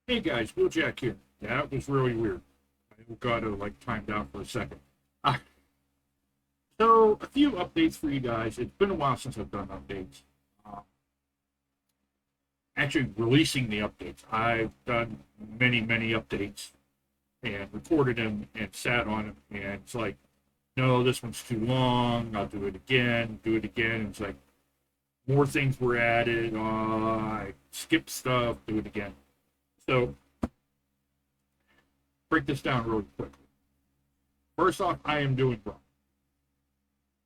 Hey guys, Wheeljack here. That was really weird. I got to like timed out for a second. Uh, so a few updates for you guys. It's been a while since I've done updates. Uh, Actually, releasing the updates. I've done many updates and recorded them and sat on them. And it's like, no, this one's too long. I'll do it again. Do it again. And it's like more things were added. I skipped stuff. Do it again. So break this down really quick. First off, I am doing well,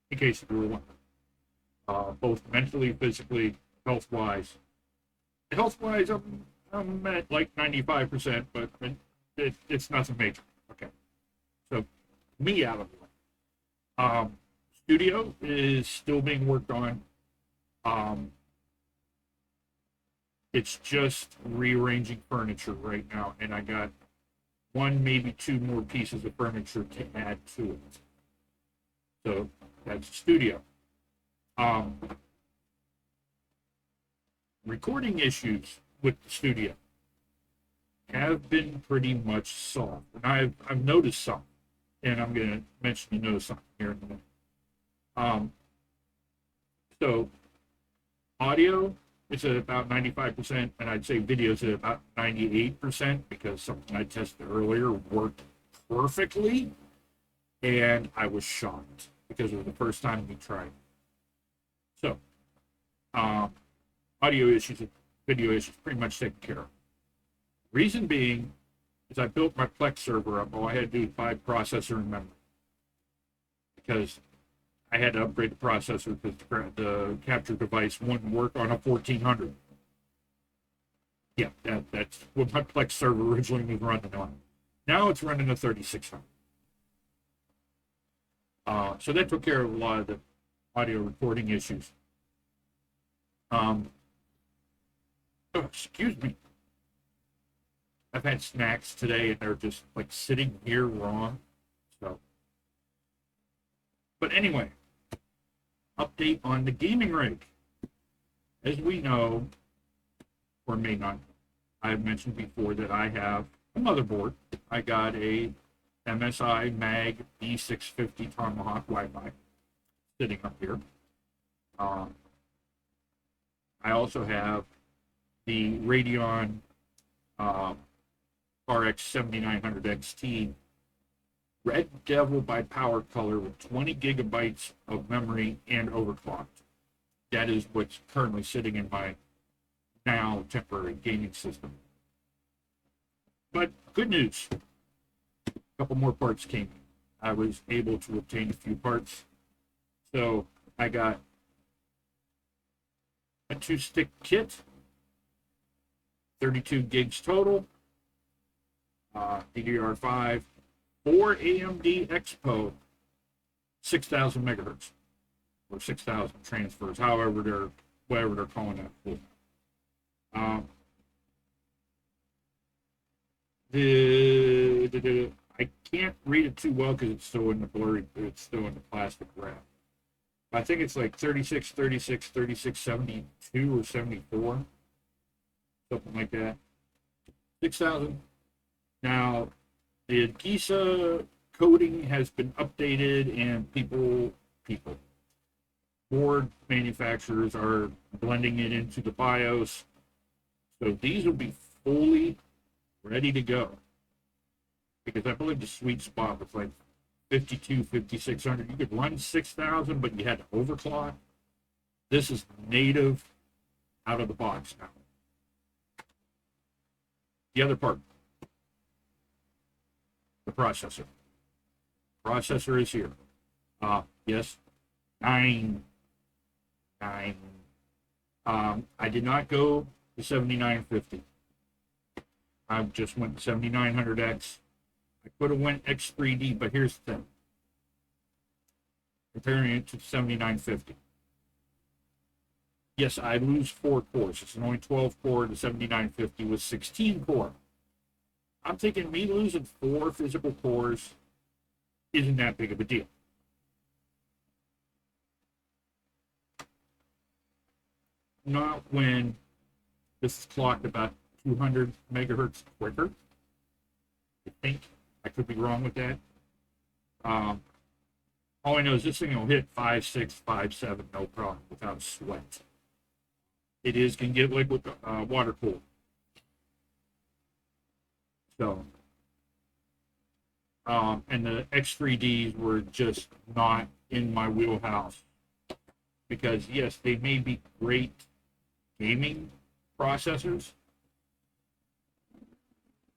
in case you were wondering, both mentally, physically, health wise. Health wise, I'm at like 95%, but it's nothing major. Okay, so me out of the way. Studio is still being worked on. Um, it's just rearranging furniture right now, and I got one, maybe two more pieces of furniture to add to it. So that's studio. Um, Recording issues with the studio have been pretty much solved. And I've noticed some, and I'm going to mention you notice something here in a minute. Um, so audio is at about 95%, and I'd say video is at about 98% because something I tested earlier worked perfectly, and I was shocked because it was the first time we tried. So, um, audio issues, video issues, pretty much taken care of. Reason being is I built my Plex server up. All I had to do was buy processor and memory because I had to upgrade the processor because the capture device wouldn't work on a 1400. Yeah, that's what my Plex server originally was running on. Now it's running a 3600. So that took care of a lot of the audio recording issues. Oh, excuse me. I've had snacks today and they're just like sitting here wrong. So, but anyway, update on the gaming rig. As we know, or may not, I've mentioned before that I have a motherboard. I got a MSI Mag B650 Tomahawk Wi-Fi sitting up here. Um, I also have the Radeon RX 7900 XT Red Devil by Power Color with 20 gigabytes of memory and overclocked. That is what's currently sitting in my now temporary gaming system. But good news, a couple more parts came in. I was able to obtain a few parts. So I got a 2-stick kit, 32 gigs total, DDR5, 4 AMD Expo, 6,000 megahertz or 6,000 transfers, whatever they're calling that. Um, I can't read it too well because it's still in the blurry. It's still in the plastic wrap. I think it's like 36, 36, 36, 72 or 74, something like that. 6,000. Now, the Giza coding has been updated, and board manufacturers are blending it into the BIOS. So these will be fully ready to go. Because I believe the sweet spot was like 52, 5600. You could run 6,000, but you had to overclock. This is native out of the box now. The other part, the processor. Processor is here. Yes, nine. I did not go to 7950. I just went 7900X. I could have went X3D, but here's the thing. Comparing it to 7950. Yes, I lose 4 cores. It's only 12 core. The 7950 was 16 core. I'm thinking me losing 4 physical cores isn't that big of a deal. Not when this is clocked about 200 megahertz quicker. I think. I could be wrong with that. Um, all I know is this thing will hit 5.6, 5.7, no problem, without a sweat. It is can get liquid water cooled. So, and the X3Ds were just not in my wheelhouse because yes, they may be great gaming processors,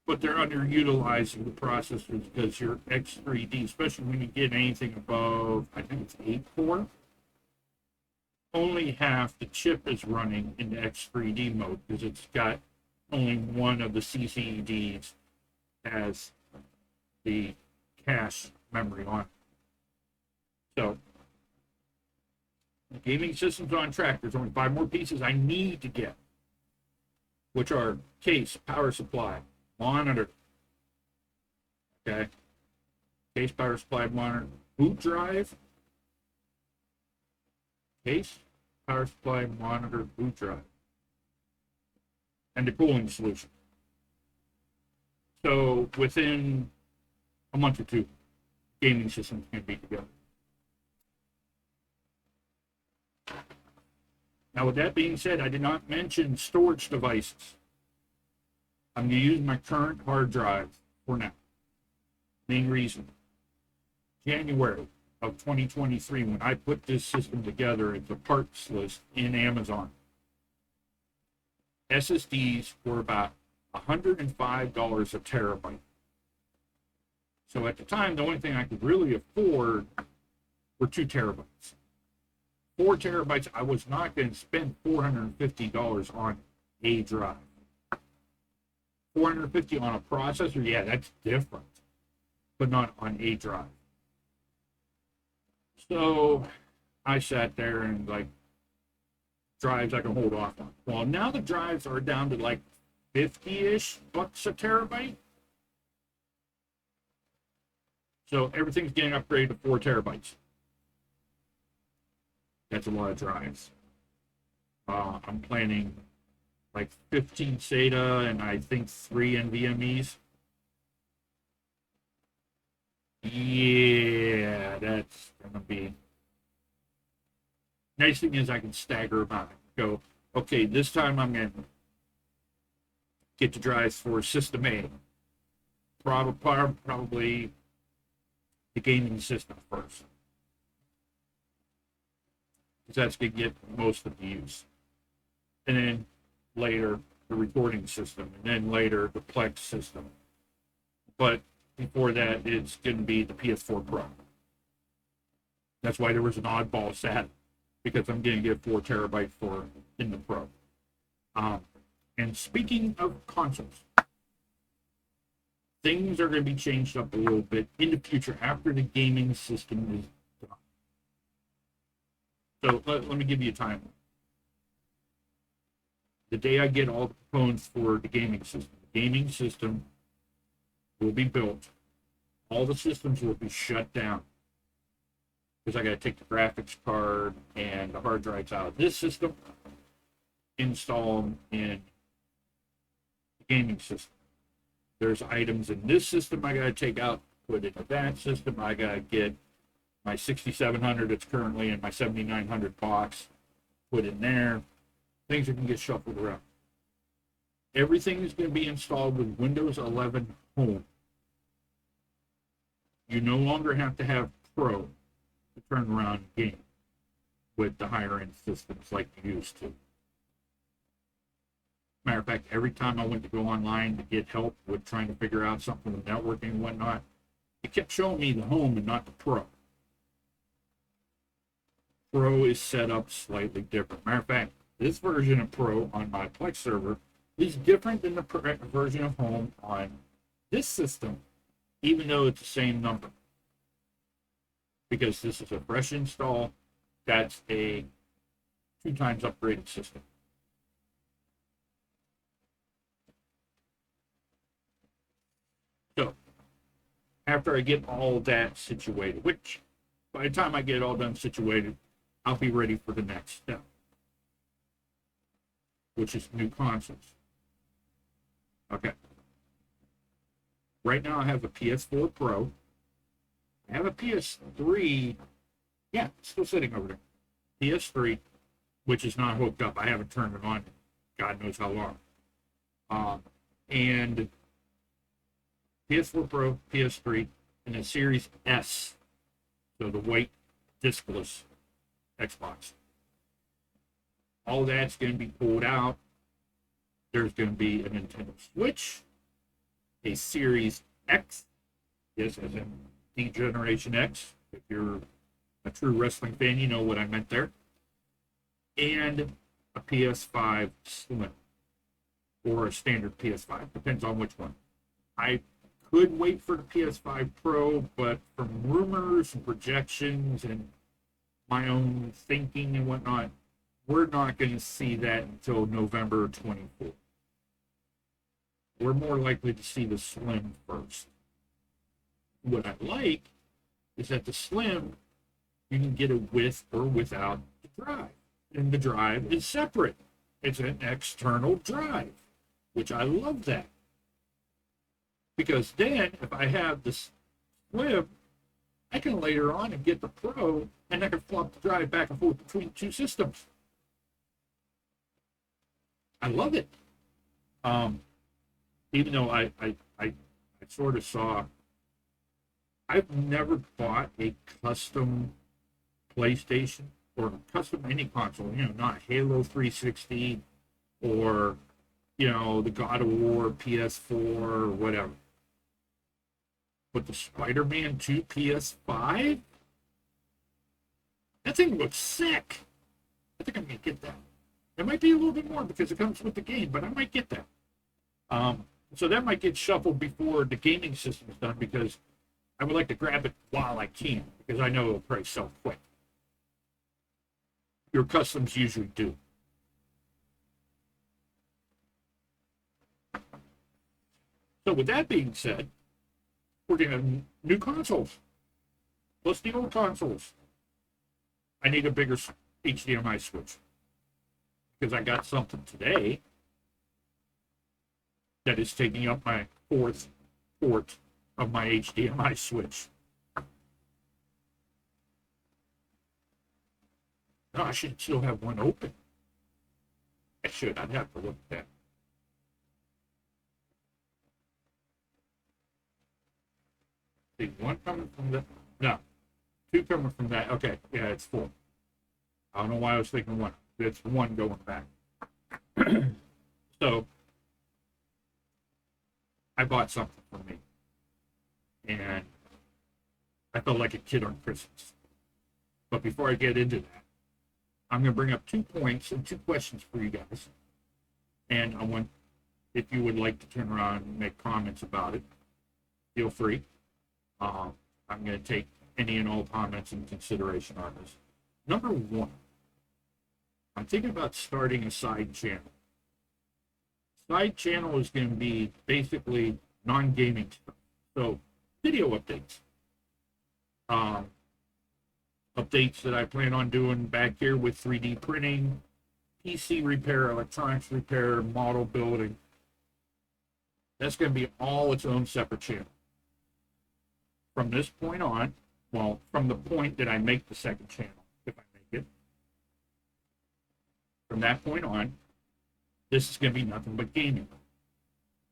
but they're underutilizing the processors because your X3D, especially when you get anything above, I think it's 8 core, only half the chip is running in the X3D mode because it's got only one of the CCDs as the cache memory on. So the gaming system's on track. There's only 5 more pieces I need to get, which are case, power supply, monitor. Okay. Case, power supply, monitor, boot drive. Case, power supply, monitor, boot drive. And the cooling solution. So within a month or two, gaming systems can be together. Now, with that being said, I did not mention storage devices. I'm going to use my current hard drive for now. Main reason, January of 2023, when I put this system together at the parts list in Amazon, SSDs were about $105 a terabyte. So at the time, the only thing I could really afford were 2 terabytes. 4 terabytes, I was not going to spend $450 on a drive. $450 on a processor, yeah, that's different, but not on a drive. So I sat there and like, drives I can hold off on. Well, now the drives are down to like 50-ish bucks a terabyte. So everything's getting upgraded to 4 terabytes. That's a lot of drives. I'm planning like 15 SATA and I think 3 NVMEs. Yeah, that's gonna be. Nice thing is I can stagger them out. Go, okay, this time I'm gonna get the drives for System A. Probably the gaming system first. Because that's going to get most of the use. And then later, the recording system. And then later, the Plex system. But before that, it's going to be the PS4 Pro. That's why there was an oddball set. Because I'm going to get 4 terabytes for in the Pro. And speaking of consoles, things are going to be changed up a little bit in the future after the gaming system is done. So let me give you a timeline. The day I get all the components for the gaming system will be built. All the systems will be shut down because I got to take the graphics card and the hard drives out of this system, install them in the gaming system. There's items in this system I got to take out, put into that system. I got to get my 6700 that's currently in my 7900 box, put in there. Things are going to get shuffled around. Everything is going to be installed with Windows 11 Home. You no longer have to have Pro to turn around a game with the higher end systems like you used to. Matter of fact, every time I went to go online to get help with trying to figure out something with networking and whatnot, it kept showing me the Home and not the Pro. Pro is set up slightly different. Matter of fact, this version of Pro on my Plex server is different than the version of Home on this system, even though it's the same number. Because this is a fresh install, that's a 2 times upgraded system. So, after I get all that situated, which by the time I get it all done situated, I'll be ready for the next step, which is new consoles. Okay. Right now I have a PS4 Pro. I have a PS3. Yeah, it's still sitting over there. PS3, which is not hooked up. I haven't turned it on. God knows how long. And PS4 Pro, PS3, and a Series S. So the white discless Xbox. All that's going to be pulled out. There's going to be a Nintendo Switch, a Series X, yes, as in D-Generation X. If you're a true wrestling fan, you know what I meant there. And a PS5 Slim, or a standard PS5, depends on which one. I could wait for the PS5 Pro, but from rumors and projections and my own thinking and whatnot, we're not going to see that until November 24th. We're more likely to see the Slim first. What I like is that the Slim, you can get it with or without the drive. And the drive is separate. It's an external drive, which I love that. Because then, if I have the Slim, I can later on and get the Pro, and I can flop the drive back and forth between two systems. I love it. Even though I sort of saw, I've never bought a custom PlayStation or custom any console, not Halo 360 or, the God of War PS4 or whatever. But the Spider-Man 2 PS5? That thing looks sick. I think I'm going to get that. It might be a little bit more because it comes with the game, but I might get that. So that might get shuffled before the gaming system is done because I would like to grab it while I can because I know it'll probably sell quick. Your customs usually do. So with that being said, we're going to have new consoles. Plus the old consoles. I need a bigger HDMI switch because I got something today that is taking up my fourth port of my HDMI switch. No, I should still have one open. I should. I'd have to look at that. See, one coming from the... No. Two coming from that. Okay. Yeah, it's four. I don't know why I was thinking one. It's one going back. So, I bought something for me. And I felt like a kid on Christmas. But before I get into that, I'm going to bring up 2 points and 2 questions for you guys. And I want, if you would like to turn around and make comments about it, feel free. I'm going to take any and all comments into consideration on this. Number 1, I'm thinking about starting a side channel. Side channel is going to be basically non-gaming stuff. So, video updates. Updates that I plan on doing back here with 3D printing, PC repair, electronics repair, model building. That's going to be all its own separate channel. From this point on, well, from the point that I make the second channel, if I make it, from that point on, this is going to be nothing but gaming,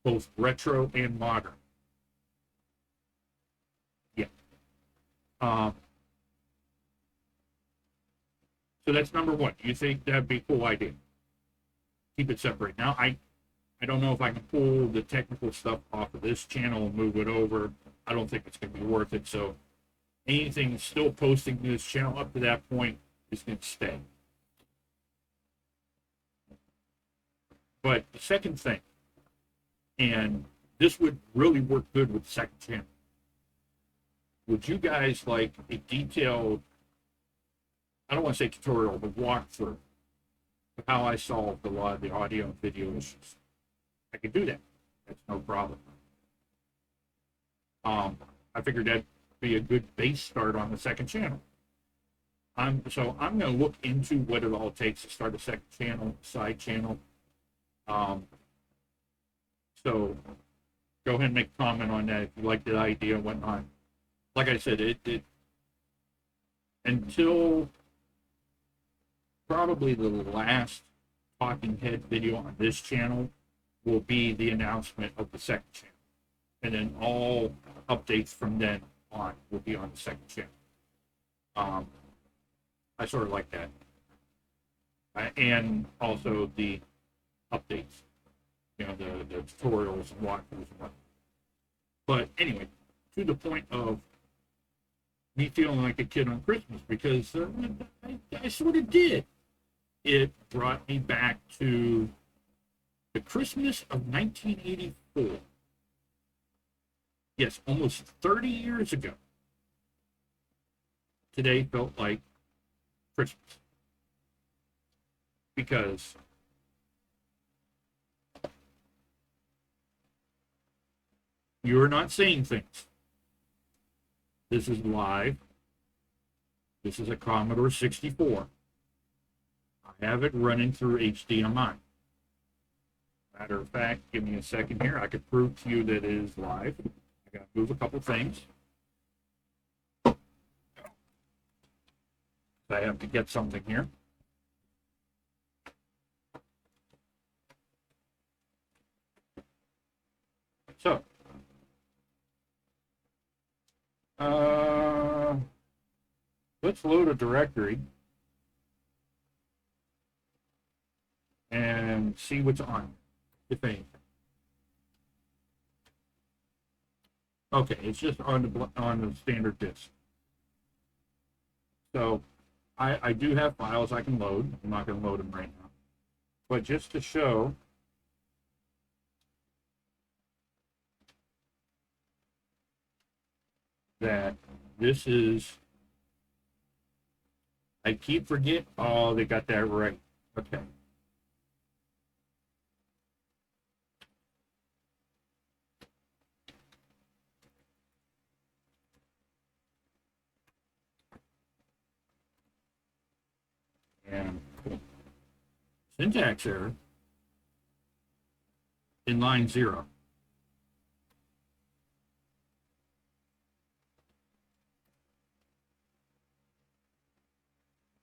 both retro and modern. Yeah. So that's number 1. Do you think that'd be a cool idea? Keep it separate. Now, I don't know if I can pull the technical stuff off of this channel and move it over. I don't think it's going to be worth it. So anything still posting to this channel up to that point is going to stay. But the second thing, and this would really work good with the second channel, would you guys like a detailed, I don't want to say tutorial, but walkthrough of how I solved a lot of the audio and video issues? I can do that. That's no problem. I figured that'd be a good base start on the second channel. So I'm going to look into what it all takes to start a second channel, side channel. So go ahead and make a comment on that if you like the idea and whatnot. Like I said, it until probably the last talking head video on this channel will be the announcement of the second channel. And then all updates from then on will be on the second channel. I sort of like that. And also the updates, you know, the tutorials and walkthroughs and whatnot. But anyway, to the point of me feeling like a kid on Christmas, because I sort of did. It brought me back to the Christmas of 1984. Yes, almost 30 years ago. Today felt like Christmas. Because you're not saying things. This is live. This is a Commodore 64. I have it running through HDMI. Matter of fact, give me a second here. I could prove to you that it is live. I got to move a couple things. I have to get something here. So, let's load a directory and see what's on, if anything. Okay, it's just on the standard disk. So, I do have files I can load. I'm not going to load them right now. But just to show that this is, I keep forgetting, oh, they got that right. Okay. And syntax error in line 0.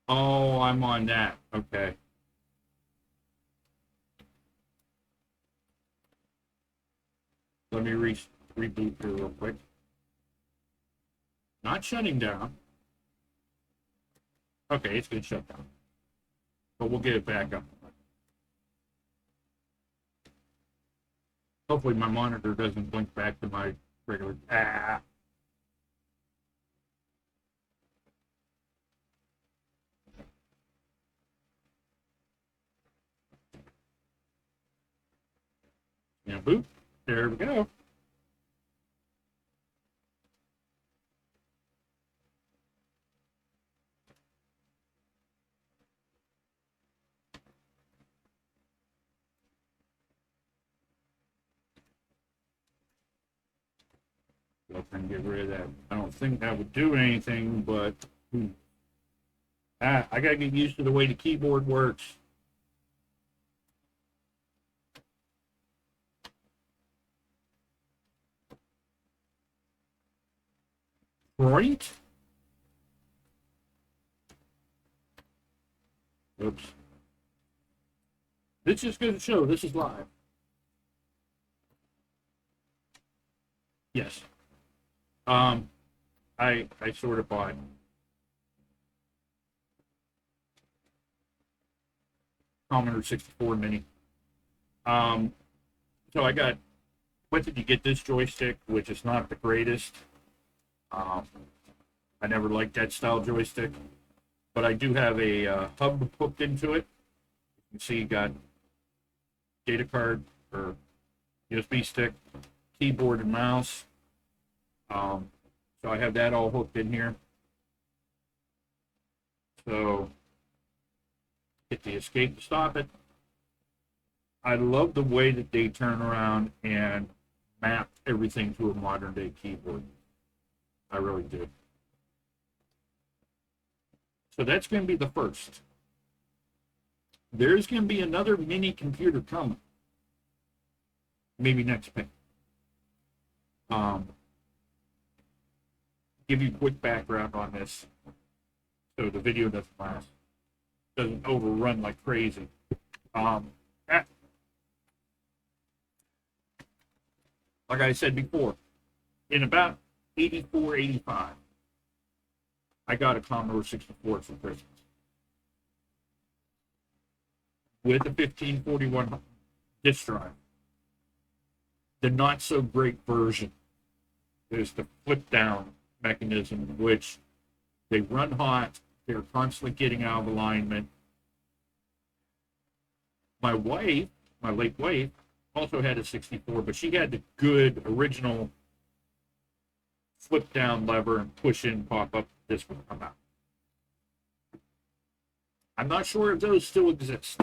Oh, I'm on that. Okay. Let me reboot here real quick. Not shutting down. Okay, it's going to shut down. But we'll get it back up. Hopefully my monitor doesn't blink back to my regular... Ah! And boop. There we go. Go and get rid of that. I don't think that would do anything, but I gotta get used to the way the keyboard works. Right? Oops. This is going to show this is live. Yes. I sort of bought Commodore 64 Mini. So I got, what did you get this joystick, which is not the greatest. I never liked that style joystick, but I do have a hub hooked into it. You can see you got data card or USB stick, keyboard and mouse. So I have that all hooked in here. So hit the escape to stop it. I love the way that they turn around and map everything to a modern day keyboard. I really do. So that's going to be the first. There's going to be another mini computer coming. maybe next page. Um, give you a quick background on this so the video doesn't overrun like crazy. Um, like I said before, in about 84, 85, I got a Commodore 64 for Christmas with a 1541 disk drive. The not so great version is the flip down mechanism, which they run hot, they're constantly getting out of alignment. My wife, my late wife, also had a 64, but she had the good original flip down lever and push in, pop up. This will come out. I'm not sure if those still exist.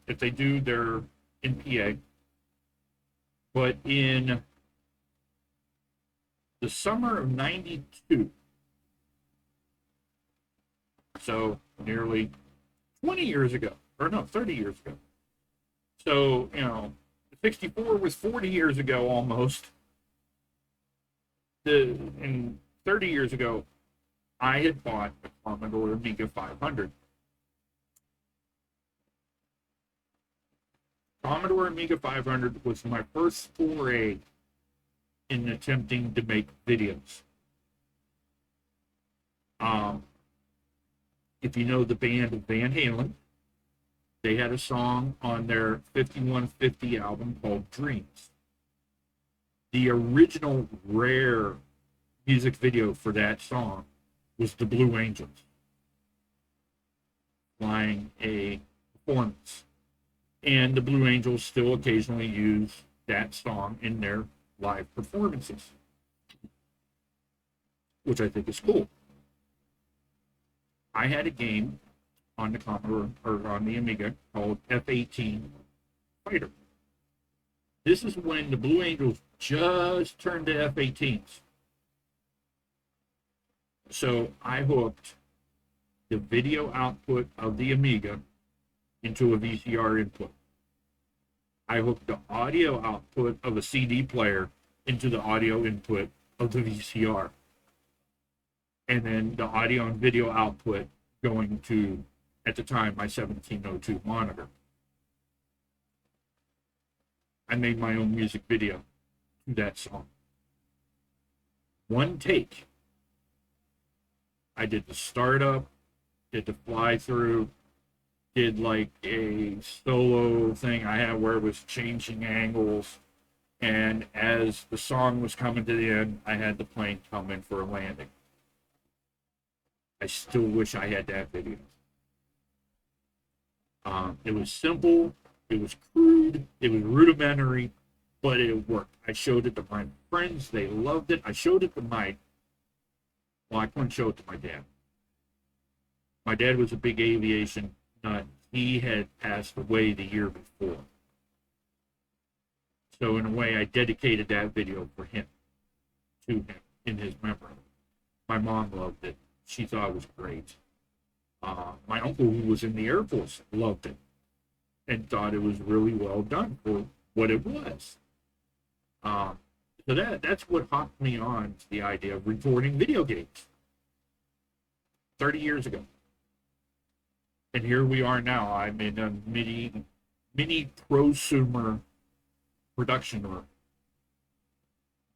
If they do, they're in PA. But in the summer of '92, so nearly 20 years ago, or no, 30 years ago. So, 64 was 40 years ago almost. And 30 years ago, I had bought a Commodore Amiga 500. Commodore Amiga 500 was my first foray in attempting to make videos. If you know the band Van Halen, they had a song on their 5150 album called Dreams. The original rare music video for that song was the Blue Angels flying a performance. And the Blue Angels still occasionally use that song in their live performances, which I think is cool. I had a game on the Commodore, or on the Amiga, called F-18 Fighter. This is when the Blue Angels just turned to F-18s. So I hooked the video output of the Amiga into a VCR input. I hooked the audio output of a CD player into the audio input of the VCR. And then the audio and video output going to, at the time, my 1702 monitor. I made my own music video to that song. One take. I did the startup, did the fly through, did like a solo thing I had where it was changing angles. And as the song was coming to the end, I had the plane come in for a landing. I still wish I had that video. It was simple, it was crude, it was rudimentary, but it worked. I showed it to my friends, they loved it. I showed it to I couldn't show it to my dad. My dad was a big aviation nut. He had passed away the year before. So in a way, I dedicated that video for him, to him, in his memory. My mom loved it. She thought it was great. My uncle, who was in the Air Force, loved it and thought it was really well done for what it was. So that's what hooked me on to the idea of recording video games 30 years ago. And here we are now. I'm in a mini prosumer production room,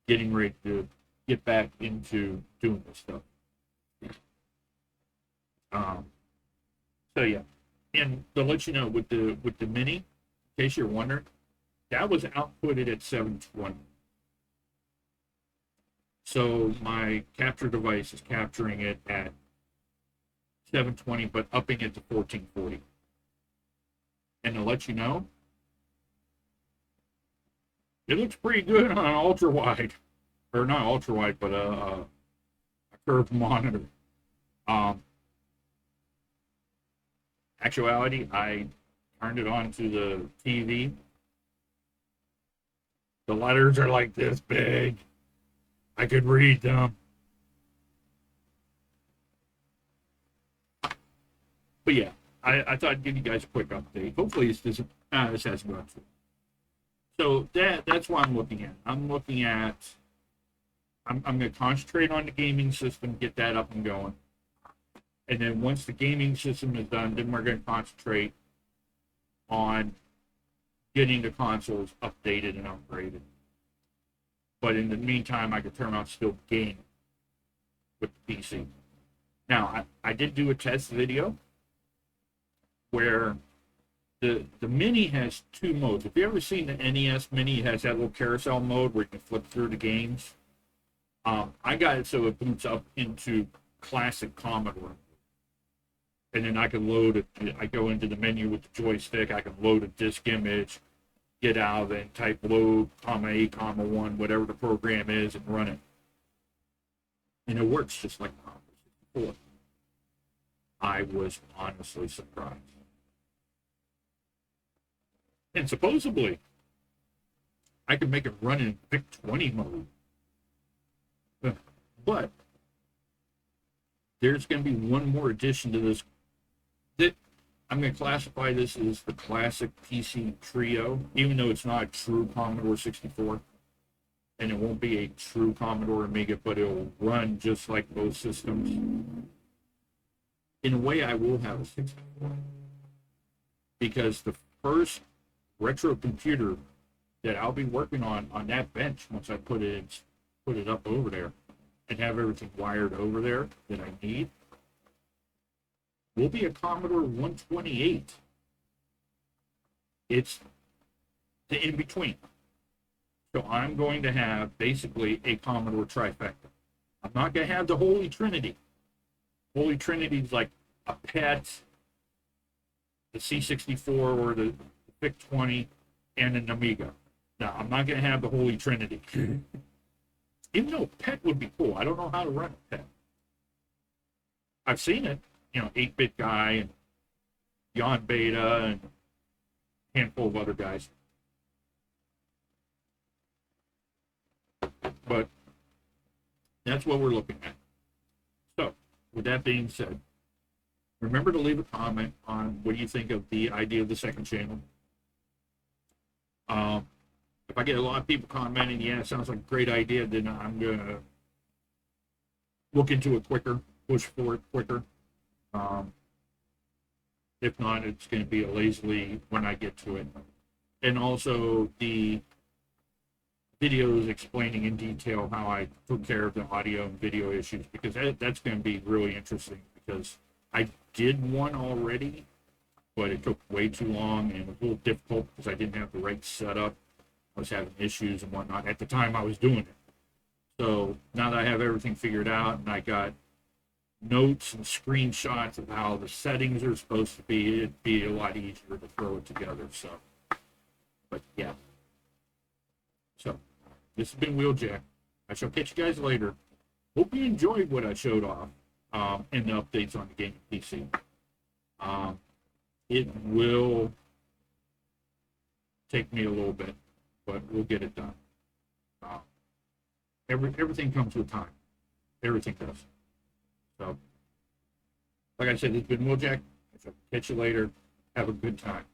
getting ready to get back into doing this stuff. So yeah, and to let you know, with the Mini, in case you're wondering, that was outputted at 720. So my capture device is capturing it at 720, but upping it to 1440. And to let you know, it looks pretty good on an ultra wide, or not ultra wide, but a curved monitor. Actuality, I turned it on to the TV. The letters are like this big. I could read them. But yeah, I thought I'd give you guys a quick update. Hopefully this hasn't gone through. So that's what I'm looking at. I'm going to concentrate on the gaming system, get that up and going. And then once the gaming system is done, then we're going to concentrate on getting the consoles updated and upgraded. But in the meantime, I could turn on still game with the PC. Now, I did do a test video where the Mini has two modes. If you ever seen the NES Mini, it has that little carousel mode where you can flip through the games. I got it so it boots up into classic Commodore. And then I can load it. I go into the menu with the joystick. I can load a disk image, get out and type load, comma A, comma 1, whatever the program is, and run it. And it works just like Commodore 64. I was honestly surprised. And supposedly, I could make it run in VIC-20 mode. But there's going to be one more addition to this. That I'm going to classify this as the classic PC Trio, even though it's not a true Commodore 64. And it won't be a true Commodore Amiga, but it'll run just like those systems. In a way, I will have a 64. Because the first retro computer that I'll be working on that bench once I put it up over there and have everything wired over there that I need will be a Commodore 128. It's the in-between. So I'm going to have basically a Commodore trifecta. I'm not going to have the Holy Trinity. Holy Trinity is like a PET, the C64 or the VIC-20, and an Amiga. Now, I'm not going to have the Holy Trinity. Even though PET would be cool. I don't know how to run a PET. I've seen it. 8-Bit Guy and Jan Beta and a handful of other guys. But that's what we're looking at. So, with that being said, remember to leave a comment on what you think of the idea of the second channel. If I get a lot of people commenting, yeah, it sounds like a great idea, then I'm going to look into it quicker, push for it quicker. If not, it's going to be a lazily when I get to it. And also the videos explaining in detail how I took care of the audio and video issues, because that's going to be really interesting, because I did one already, but it took way too long and it was a little difficult because I didn't have the right setup. I was having issues and whatnot at the time I was doing it. So now that I have everything figured out and I got notes and screenshots of how the settings are supposed to be, it'd be a lot easier to throw it together. So, but yeah. So, this has been Wheeljack. I shall catch you guys later. Hope you enjoyed what I showed off and the updates on the gaming PC. It will take me a little bit, but we'll get it done. Everything comes with time. Everything does. So, like I said, it's been Wheeljack. I shall catch you later. Have a good time.